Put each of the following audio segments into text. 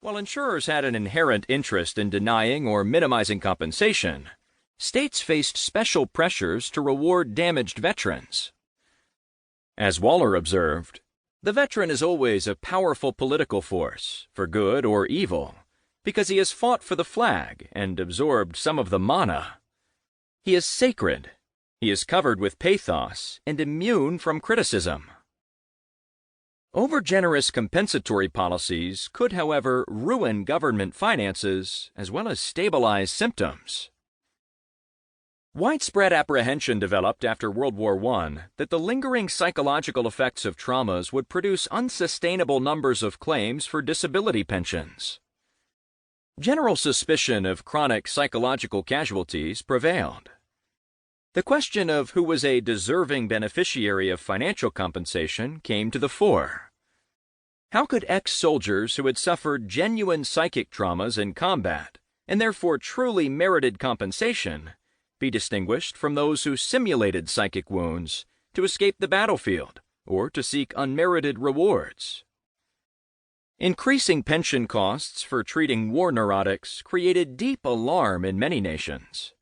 While insurers had an inherent interest in denying or minimizing compensation, states faced special pressures to reward damaged veterans. As Waller observed, the veteran is always a powerful political force, for good or evil, because he has fought for the flag and absorbed some of the mana. He is sacred. He is covered with pathos and immune from criticism. Overgenerous compensatory policies could, however, ruin government finances as well as stabilize symptoms. Widespread apprehension developed after World War I that the lingering psychological effects of traumas would produce unsustainable numbers of claims for disability pensions. General suspicion of chronic psychological casualties prevailed. The question of who was a deserving beneficiary of financial compensation came to the fore. How could ex-soldiers who had suffered genuine psychic traumas in combat, and therefore truly merited compensation, be distinguished from those who simulated psychic wounds to escape the battlefield or to seek unmerited rewards? Increasing pension costs for treating war neurotics created deep alarm in many nations.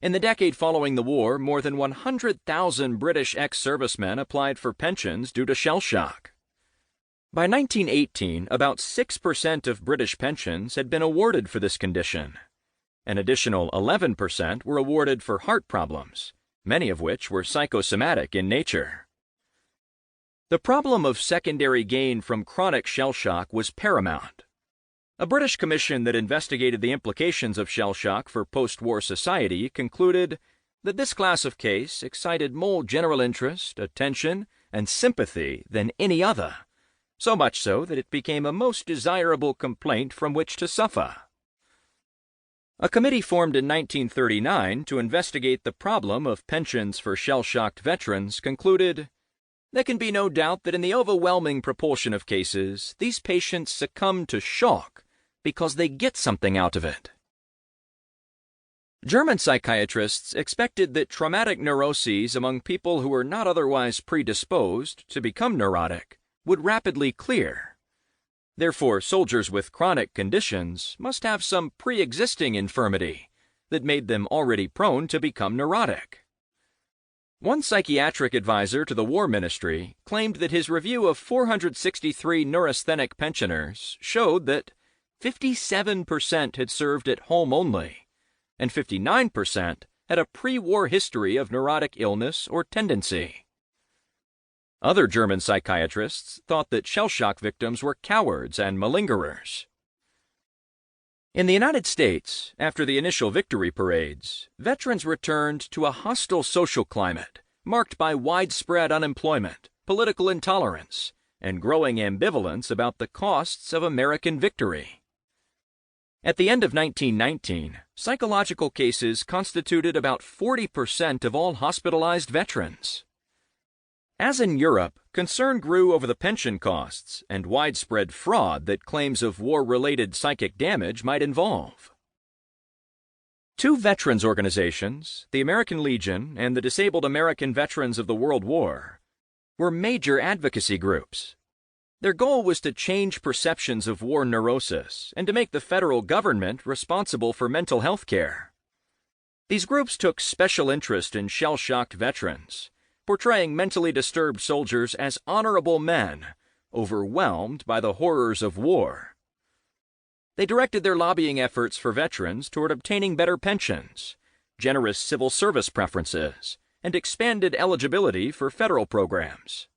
In the decade following the war, more than 100,000 British ex-servicemen applied for pensions due to shell shock. By 1918, about 6% of British pensions had been awarded for this condition. An additional 11% were awarded for heart problems, many of which were psychosomatic in nature. The problem of secondary gain from chronic shell shock was paramount. A British commission that investigated the implications of shell shock for post-war society concluded that this class of case excited more general interest, attention, and sympathy than any other, so much so that it became a most desirable complaint from which to suffer. A committee formed in 1939 to investigate the problem of pensions for shell-shocked veterans concluded, "There can be no doubt that in the overwhelming proportion of cases, these patients succumb to shock because they get something out of it." German psychiatrists expected that traumatic neuroses among people who were not otherwise predisposed to become neurotic would rapidly clear. Therefore, soldiers with chronic conditions must have some pre-existing infirmity that made them already prone to become neurotic. One psychiatric advisor to the War Ministry claimed that his review of 463 neurasthenic pensioners showed that 57% had served at home only, and 59% had a pre-war history of neurotic illness or tendency. Other German psychiatrists thought that shell shock victims were cowards and malingerers. In the United States, after the initial victory parades, veterans returned to a hostile social climate marked by widespread unemployment, political intolerance, and growing ambivalence about the costs of American victory. At the end of 1919, psychological cases constituted about 40% of all hospitalized veterans. As in Europe, concern grew over the pension costs and widespread fraud that claims of war-related psychic damage might involve. Two veterans organizations, the American Legion and the Disabled American Veterans of the World War, were major advocacy groups. Their goal was to change perceptions of war neurosis and to make the federal government responsible for mental health care. These groups took special interest in shell-shocked veterans, portraying mentally disturbed soldiers as honorable men, overwhelmed by the horrors of war. They directed their lobbying efforts for veterans toward obtaining better pensions, generous civil service preferences, and expanded eligibility for federal programs.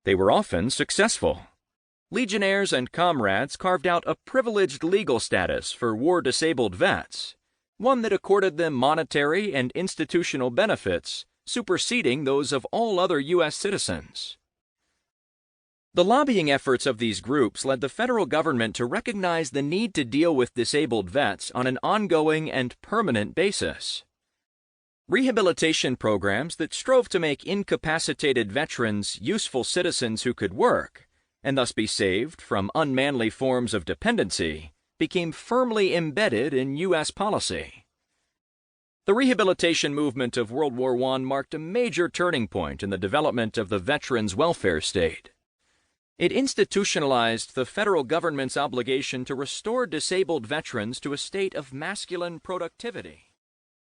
They were often successful. Legionnaires and comrades carved out a privileged legal status for war-disabled vets, one that accorded them monetary and institutional benefits superseding those of all other U.S. citizens. The lobbying efforts of these groups led the federal government to recognize the need to deal with disabled vets on an ongoing and permanent basis. Rehabilitation programs that strove to make incapacitated veterans useful citizens who could work, and thus be saved from unmanly forms of dependency, became firmly embedded in U.S. policy. The rehabilitation movement of World War I marked a major turning point in the development of the veterans' welfare state. It institutionalized the federal government's obligation to restore disabled veterans to a state of masculine productivity.